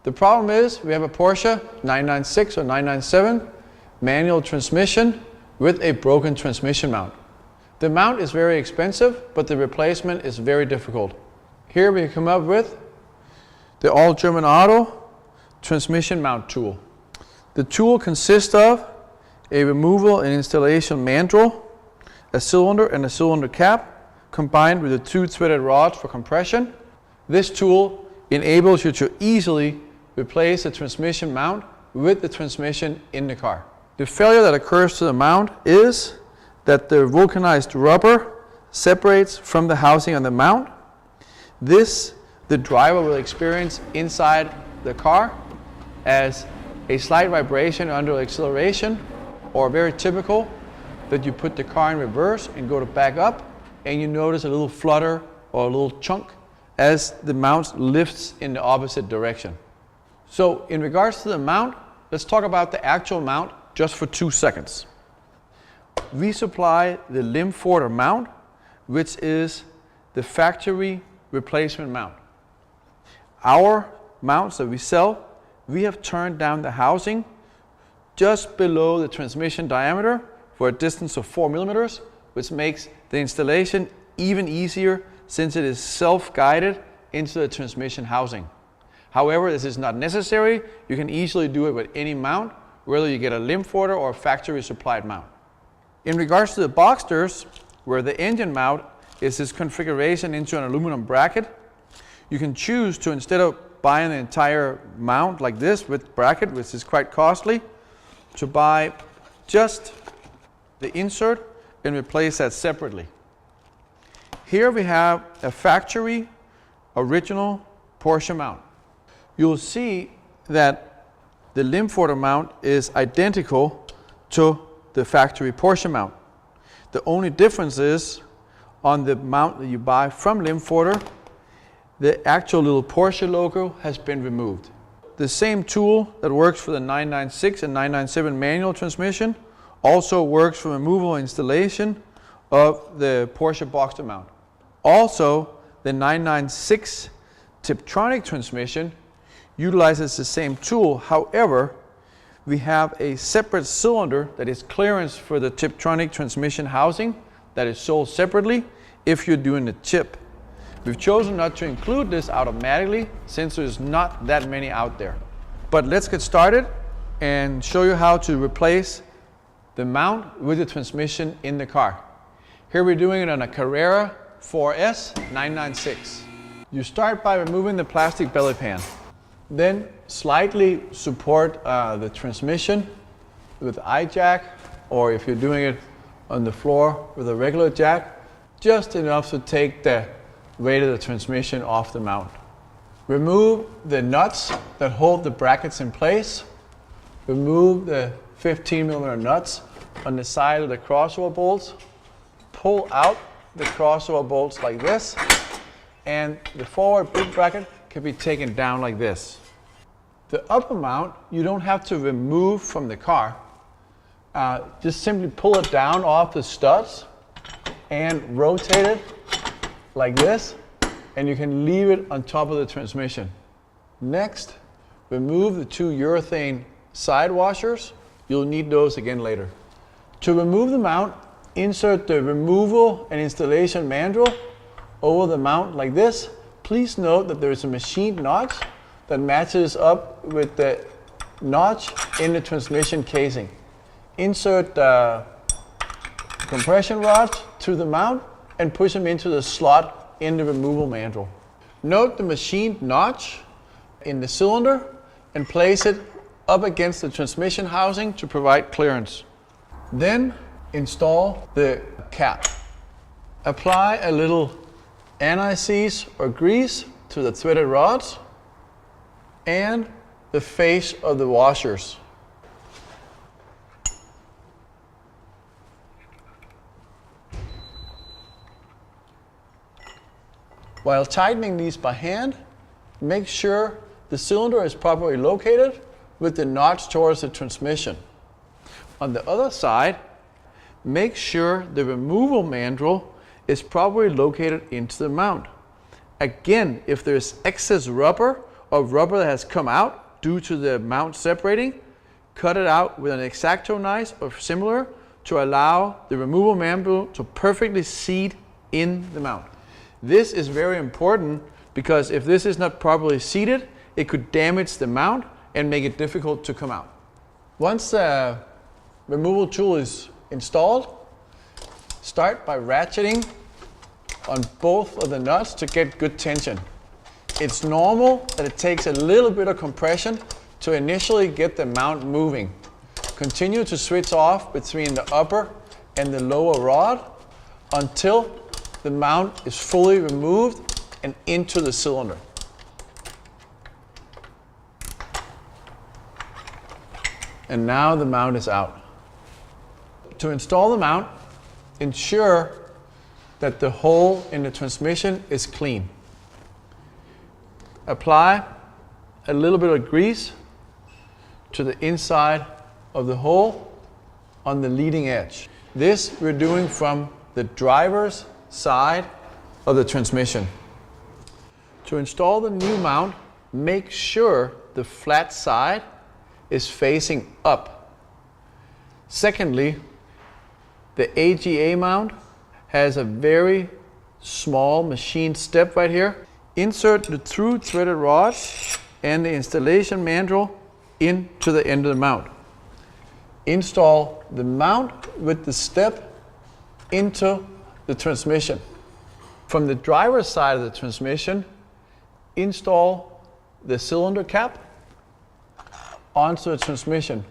The problem is we have a Porsche 996 or 997 manual transmission with a broken transmission mount. The mount is very expensive, but the replacement is very difficult. Here we come up with the all German Auto transmission mount tool. The tool consists of a removal and installation mandrel, a cylinder and a cylinder cap, combined with the 2 threaded rods for compression. This tool enables you to easily replace the transmission mount with the transmission in the car. The failure that occurs to the mount is that the vulcanized rubber separates from the housing on the mount. This the driver will experience inside the car as a slight vibration under acceleration, or very typical that you put the car in reverse and go to back up and you notice a little flutter or a little chunk as the mount lifts in the opposite direction. So in regards to the mount, let's talk about the actual mount just for 2 seconds. We supply the Limforder mount, which is the factory replacement mount. Our mounts that we sell, we have turned down the housing just below the transmission diameter for a distance of 4 millimeters, which makes the installation even easier since it is self-guided into the transmission housing. However, this is not necessary. You can easily do it with any mount, whether you get a Limforder or a factory supplied mount. In regards to the Boxsters, where the engine mount is this configuration into an aluminum bracket, you can choose to, instead of buying the entire mount like this with bracket, which is quite costly, to buy just the insert and replace that separately. Here we have a factory original Porsche mount. You'll see that the Limforder mount is identical to the factory Porsche mount. The only difference is on the mount that you buy from Limforder, the actual little Porsche logo has been removed. The same tool that works for the 996 and 997 manual transmission also works for removal and installation of the Porsche Boxster mount. Also, the 996 Tiptronic transmission utilizes the same tool. However, we have a separate cylinder that is clearance for the Tiptronic transmission housing that is sold separately if you're doing the tip. We've chosen not to include this automatically since there's not that many out there. But let's get started and show you how to replace the mount with the transmission in the car. Here we're doing it on a Carrera 4S 996. You start by removing the plastic belly pan. Then slightly support the transmission with I-jack, or if you're doing it on the floor with a regular jack, just enough to take the weight of the transmission off the mount. Remove the nuts that hold the brackets in place. Remove the 15mm nuts on the side of the crossover bolts. Pull out the crossover bolts like this, and the forward boot bracket can be taken down like this. The upper mount you don't have to remove from the car. Just simply pull it down off the studs and rotate it like this, and you can leave it on top of the transmission. Next, remove the 2 urethane side washers. You'll need those again later. To remove the mount, insert the removal and installation mandrel over the mount like this. Please note that there is a machined notch that matches up with the notch in the transmission casing. Insert the compression rods through the mount and push them into the slot in the removal mandrel. Note the machined notch in the cylinder and place it up against the transmission housing to provide clearance. Then install the cap. Apply a little anti-seize or grease to the threaded rods and the face of the washers. While tightening these by hand, make sure the cylinder is properly located with the notch towards the transmission. On the other side, make sure the removal mandrel is properly located into the mount. Again, if there is excess rubber of rubber that has come out due to the mount separating, cut it out with an X-Acto knife or similar to allow the removal manual to perfectly seat in the mount. This is very important because if this is not properly seated, it could damage the mount and make it difficult to come out. Once the removal tool is installed, start by ratcheting on both of the nuts to get good tension. It's normal that it takes a little bit of compression to initially get the mount moving. Continue to switch off between the upper and the lower rod until the mount is fully removed and into the cylinder. And now the mount is out. To install the mount, ensure that the hole in the transmission is clean. Apply a little bit of grease to the inside of the hole on the leading edge. This we're doing from the driver's side of the transmission. To install the new mount, make sure the flat side is facing up. Secondly, the AGA mount has a very small machine step right here. Insert the through threaded rod and the installation manual into the end of the mount. Install the mount with the step into the transmission. From the driver's side of the transmission, install the cylinder cap onto the transmission.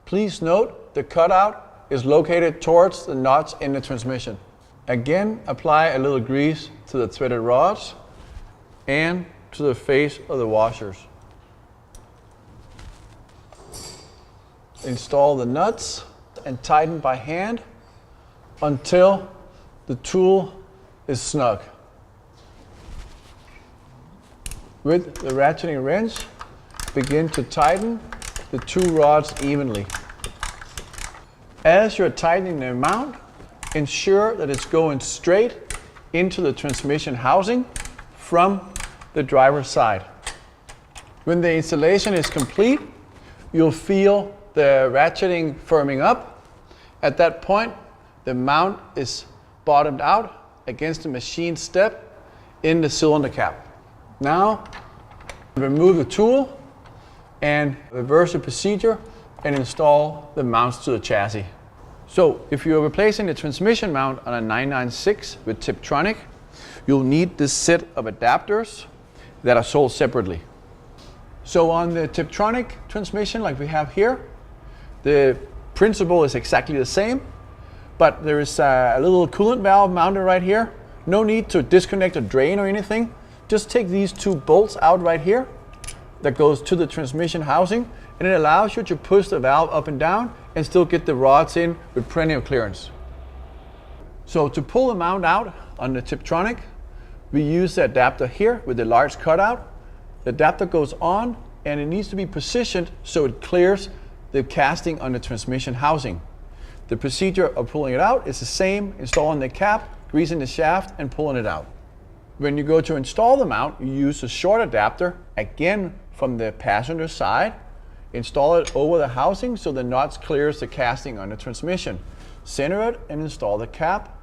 Please note the cutout is located towards the nuts in the transmission. Again, apply a little grease to the threaded rods and to the face of the washers. Install the nuts and tighten by hand until the tool is snug. With the ratcheting wrench, begin to tighten the two rods evenly. As you're tightening the mount, ensure that it's going straight into the transmission housing from the driver's side. When the installation is complete, you'll feel the ratcheting firming up. At that point, the mount is bottomed out against the machine step in the cylinder cap. Now, remove the tool and reverse the procedure and install the mounts to the chassis. So, if you're replacing the transmission mount on a 996 with Tiptronic, you'll need this set of adapters that are sold separately. So on the Tiptronic transmission like we have here, the principle is exactly the same, but there is a little coolant valve mounted right here. No need to disconnect a drain or anything. Just take these two bolts out right here that goes to the transmission housing, and it allows you to push the valve up and down and still get the rods in with plenty of clearance. So to pull the mount out on the Tiptronic, we use the adapter here with the large cutout. The adapter goes on and it needs to be positioned so it clears the casting on the transmission housing. The procedure of pulling it out is the same, installing the cap, greasing the shaft and pulling it out. When you go to install the mount, you use a short adapter, again from the passenger side. Install it over the housing so the nuts clears the casting on the transmission. Center it and install the cap.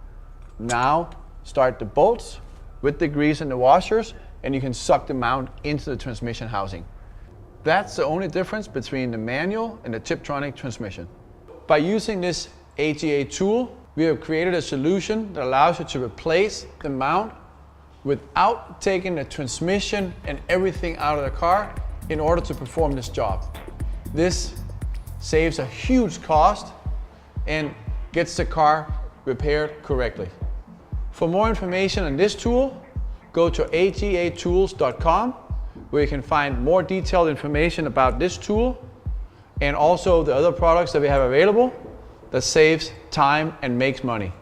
Now start the bolts with the grease and the washers, and you can suck the mount into the transmission housing. That's the only difference between the manual and the Tiptronic transmission. By using this AGA tool, we have created a solution that allows you to replace the mount without taking the transmission and everything out of the car in order to perform this job. This saves a huge cost and gets the car repaired correctly. For more information on this tool, go to agatools.com, where you can find more detailed information about this tool and also the other products that we have available that saves time and makes money.